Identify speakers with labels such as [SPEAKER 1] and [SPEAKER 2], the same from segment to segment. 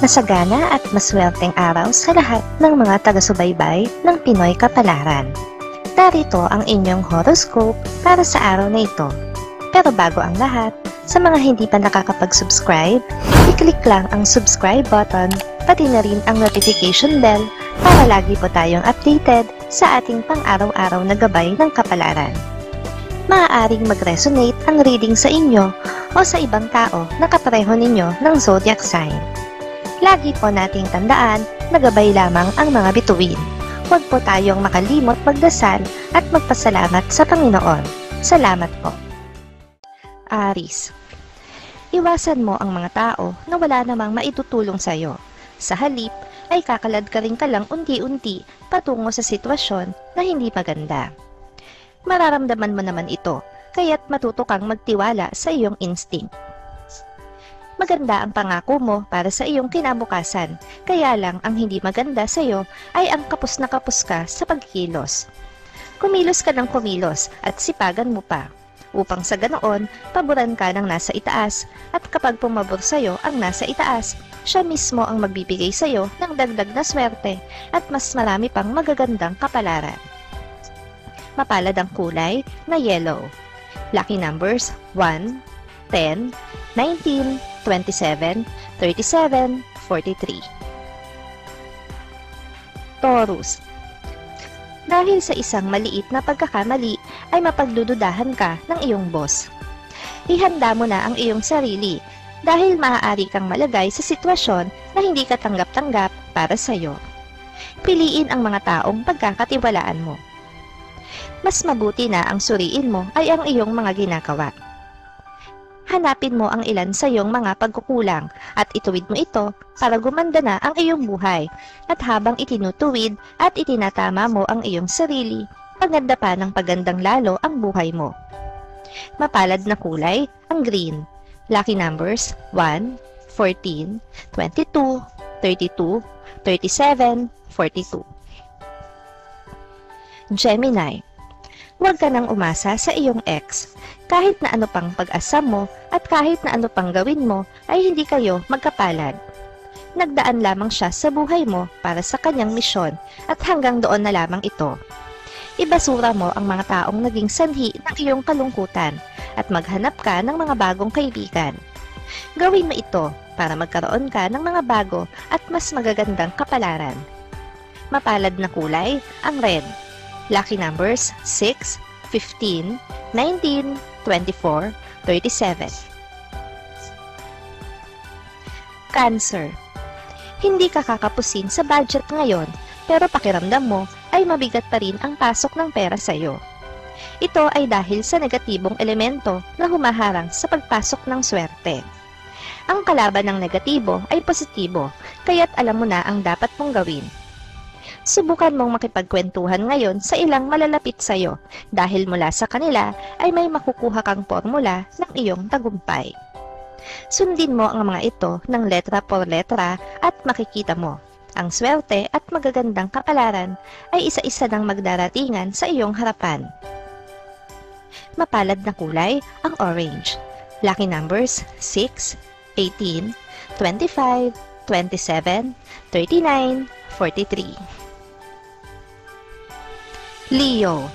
[SPEAKER 1] Masagana at maswerteng araw sa lahat ng mga taga-subaybay ng Pinoy Kapalaran. Narito ang inyong horoscope para sa araw na ito. Pero bago ang lahat, sa mga hindi pa nakakapag-subscribe, i-click lang ang subscribe button, pati na rin ang notification bell para lagi po tayong updated sa ating pang-araw-araw na gabay ng kapalaran. Maaaring mag-resonate ang reading sa inyo o sa ibang tao na kapareho ninyo ng zodiac sign. Lagi po nating tandaan na gabay lamang ang mga bituin. Huwag po tayong makalimot magdasal at magpasalamat sa Panginoon. Salamat po. Aries. Iwasan mo ang mga tao na wala namang maitutulong sa iyo. Sa halip ay kakalad ka rin ka lang unti-unti patungo sa sitwasyon na hindi maganda. Mararamdaman mo naman ito, kaya't matuto kang magtiwala sa iyong instinct. Maganda ang pangako mo para sa iyong kinabukasan, kaya lang ang hindi maganda sa iyo ay ang kapos na kapos ka sa pagkilos. Kumilos ka ng kumilos at sipagan mo pa, upang sa ganoon, paboran ka ng nasa itaas, at kapag pumabor sa iyo ang nasa itaas, siya mismo ang magbibigay sa iyo ng dagdag na swerte at mas marami pang magagandang kapalaran. Mapalad ang kulay na yellow. Lucky numbers 1, 10, 19, 27, 37, 43. Taurus. Dahil sa isang maliit na pagkakamali ay mapagdududahan ka ng iyong boss. Ihanda mo na ang iyong sarili dahil maaari kang malagay sa sitwasyon na hindi ka tanggap-tanggap para sa iyo. Piliin ang mga taong pagkakatiwalaan mo. Mas mabuti na ang suriin mo ay ang iyong mga ginagawa. Hanapin mo ang ilan sa iyong mga pagkukulang at ituwid mo ito para gumanda na ang iyong buhay. At habang itinutuwid at itinatama mo ang iyong sarili, paganda pa ng pagandang lalo ang buhay mo. Mapalad na kulay ang green. Lucky numbers 1, 14, 22, 32, 37, 42. Gemini. Huwag ka nang umasa sa iyong ex. Kahit na ano pang pag-asa mo at kahit na ano pang gawin mo ay hindi kayo magkapalad. Nagdaan lamang siya sa buhay mo para sa kanyang misyon at hanggang doon na lamang ito. Ibasura mo ang mga taong naging sanhi ng iyong kalungkutan at maghanap ka ng mga bagong kaibigan. Gawin mo ito para magkaroon ka ng mga bago at mas magagandang kapalaran. Mapalad na kulay ang red. Lucky numbers 6, 15, 19, 24, 37. Cancer. Hindi ka kakapusin sa budget ngayon, pero pakiramdam mo ay mabigat pa rin ang pasok ng pera sa iyo. Ito ay dahil sa negatibong elemento na humaharang sa pagpasok ng swerte. Ang kalaban ng negatibo ay positibo, kaya't alam mo na ang dapat mong gawin. Subukan mong makipagkwentuhan ngayon sa ilang malalapit sa iyo dahil mula sa kanila ay may makukuha kang formula ng iyong tagumpay. Sundin mo ang mga ito ng letra por letra at makikita mo. Ang swerte at magagandang kapalaran ay isa-isa ng magdaratingan sa iyong harapan. Mapalad na kulay ang orange. Lucky numbers 6, 18, 25, 27, 39, 43. Leo.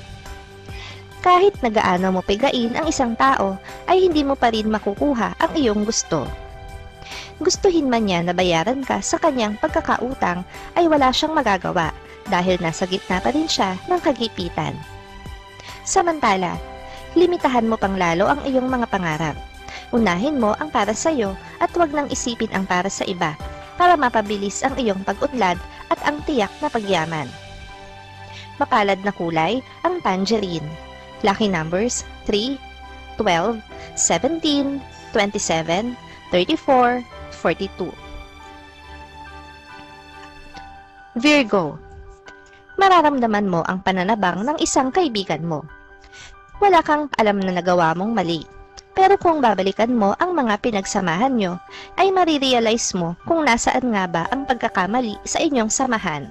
[SPEAKER 1] Kahit nagaano mo pigain ang isang tao, ay hindi mo pa rin makukuha ang iyong gusto. Gustuhin man niya na bayaran ka sa kanyang pagkakautang, ay wala siyang magagawa dahil nasa gitna pa rin siya ng kagipitan. Samantala, limitahan mo pang lalo ang iyong mga pangarap. Unahin mo ang para sa iyo at huwag nang isipin ang para sa iba para mapabilis ang iyong pag-unlad at ang tiyak na pagyaman. Mapalad na kulay ang tangerine. Lucky numbers 3, 12, 17, 27, 34, 42. Virgo. Mararamdaman mo ang pananabang ng isang kaibigan mo. Wala kang alam na nagawa mong mali. Pero kung babalikan mo ang mga pinagsamahan nyo, ay marirealize mo kung nasaan nga ba ang pagkakamali sa inyong samahan.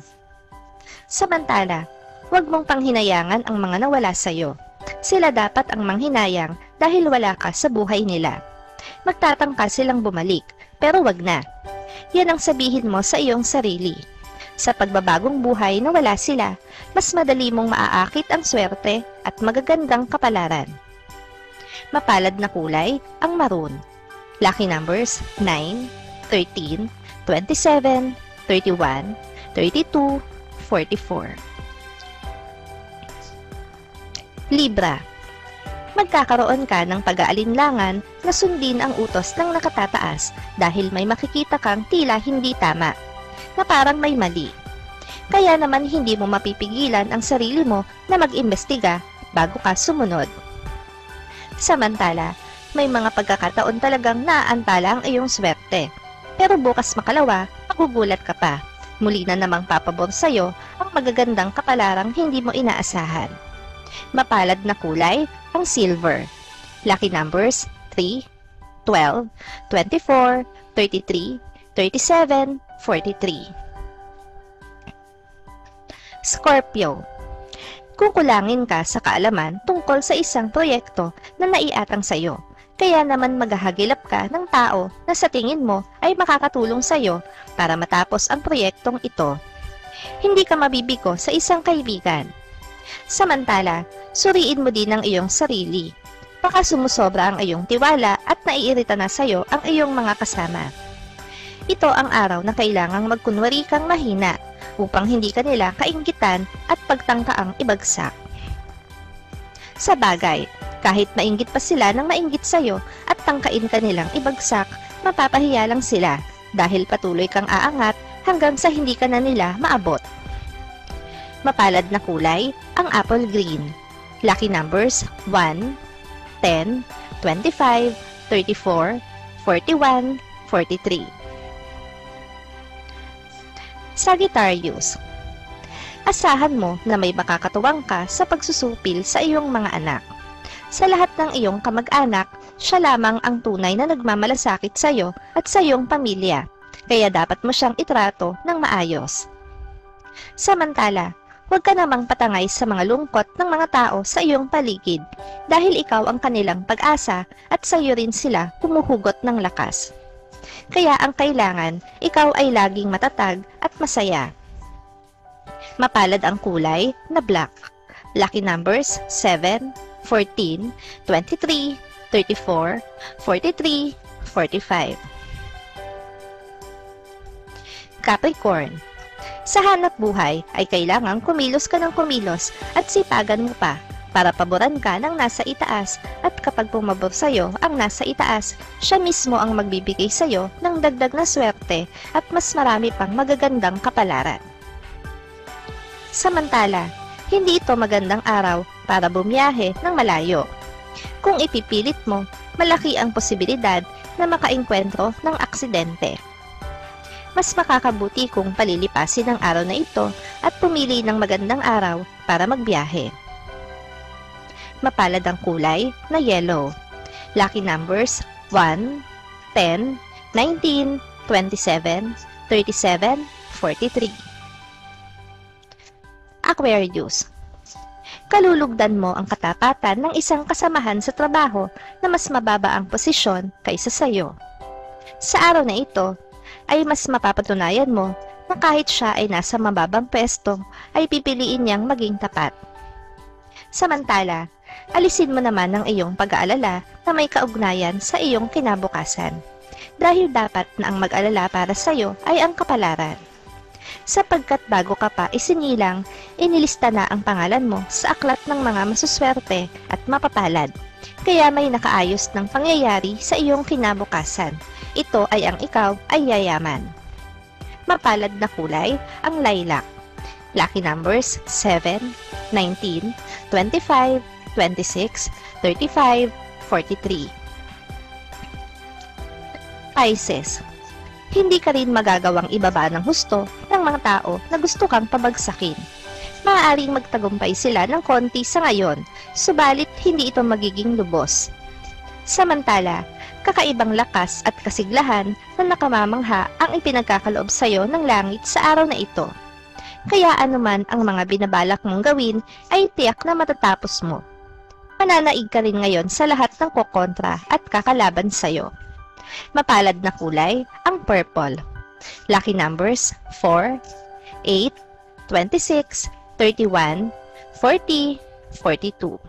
[SPEAKER 1] Samantala, huwag mong panghinayangan ang mga nawala sa iyo. Sila dapat ang manghinayang dahil wala ka sa buhay nila. Magtatangka silang bumalik, pero wag na. Yan ang sabihin mo sa iyong sarili. Sa pagbabagong buhay na wala sila, mas madali mong maaakit ang swerte at magagandang kapalaran. Mapalad na kulay ang maroon. Lucky numbers 9, 13, 27, 31, 32, 44. Libra. Magkakaroon ka ng pag-aalinlangan na sundin ang utos ng nakatataas dahil may makikita kang tila hindi tama, na parang may mali. Kaya naman hindi mo mapipigilan ang sarili mo na mag-imbestiga bago ka sumunod. Samantala, may mga pagkakataon talagang naaantala ang iyong swerte. Pero bukas makalawa, magugulat ka pa. Muli na namang papabor sa'yo ang magagandang kapalarang hindi mo inaasahan. Mapalad na kulay ang silver. Lucky numbers 3, 12, 24, 33, 37, 43. Scorpio. Kukulangin ka sa kaalaman tungkol sa isang proyekto na naiatang sa iyo. Kaya naman maghahagilap ka ng tao na sa tingin mo ay makakatulong sa iyo para matapos ang proyektong ito. Hindi ka mabibigo sa isang kaibigan. Samantala, suriin mo din ang iyong sarili. Baka sumusobra ang iyong tiwala at naiirita na sa iyo ang iyong mga kasama. Ito ang araw na kailangang magkunwari kang mahina upang hindi ka nila kainggitan at pagtangkaang ibagsak. Sa bagay, kahit mainggit pa sila ng mainggit sa iyo at tangkain ka nilang ibagsak, mapapahiya lang sila dahil patuloy kang aangat hanggang sa hindi ka na nila maabot. Mapalad na kulay ang apple green. Lucky numbers 1, 10, 25, 34, 41, 43. Sagittarius. Asahan mo na may makakatuwang ka sa pagsusupil sa iyong mga anak. Sa lahat ng iyong kamag-anak, siya lamang ang tunay na nagmamalasakit sa iyo at sa iyong pamilya, kaya dapat mo siyang itrato ng maayos. Samantala, huwag ka namang patangay sa mga lungkot ng mga tao sa iyong paligid dahil ikaw ang kanilang pag-asa at sa iyo rin sila humuhugot ng lakas. Kaya ang kailangan, ikaw ay laging matatag at masaya. Mapalad ang kulay na black. Lucky numbers 7, 14, 23, 34, 43, 45. Capricorn. Sa hanap buhay ay kailangang kumilos ka ng kumilos at sipagan mo pa para paboran ka ng nasa itaas at kapag pumabor sa'yo ang nasa itaas, siya mismo ang magbibigay sa'yo ng dagdag na swerte at mas marami pang magagandang kapalaran. Samantala, hindi ito magandang araw para bumiyahe ng malayo. Kung ipipilit mo, malaki ang posibilidad na makaengkwentro ng aksidente. Mas makakabuti kung palilipasin ang araw na ito at pumili ng magandang araw para magbiyahe. Mapalad ang kulay na yellow. Lucky numbers 1, 10, 19, 27, 37, 43. Aquarius. Kalulugdan mo ang katapatan ng isang kasamahan sa trabaho na mas mababa ang posisyon kaysa sayo. Sa araw na ito, ay mas mapapatunayan mo na kahit siya ay nasa mababang pwesto, ay pipiliin niyang maging tapat. Samantala, alisin mo naman ang iyong pag-aalala na may kaugnayan sa iyong kinabukasan, dahil dapat na ang mag-alala para sa iyo ay ang kapalaran. Sapagkat bago ka pa isinilang, inilista na ang pangalan mo sa aklat ng mga masuswerte at mapapalad, kaya may nakaayos ng pangyayari sa iyong kinabukasan. Ito ay ang ikaw ay yayaman. Mapalad na kulay ang lilac. Lucky numbers 7, 19, 25, 26, 35, 43. Pisces. Hindi ka rin magagawang ibaba ng husto ng mga tao na gusto kang pabagsakin. Maaaring magtagumpay sila ng konti sa ngayon, subalit hindi ito magiging lubos. Samantala, kakaibang lakas at kasiglahan na nakamamangha ang ipinagkakaloob sa iyo ng langit sa araw na ito. Kaya anuman ang mga binabalak mong gawin ay tiyak na matatapos mo. Mananaig ka rin ngayon sa lahat ng kokontra at kakalaban sa iyo. Mapalad na kulay ang purple. Lucky numbers 4, 8, 26, 31, 40, 42.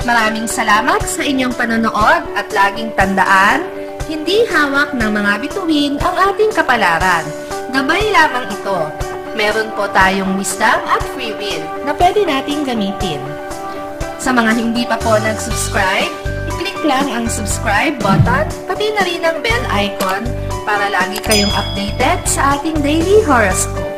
[SPEAKER 2] Maraming salamat sa inyong panonood at laging tandaan, hindi hawak ng mga bituin ang ating kapalaran. Gabay lamang ito. Meron po tayong wisdom at free will na pwede nating gamitin. Sa mga hindi pa po nag-subscribe, i-click lang ang subscribe button, pati na rin ang bell icon para lagi kayong updated sa ating daily horoscope.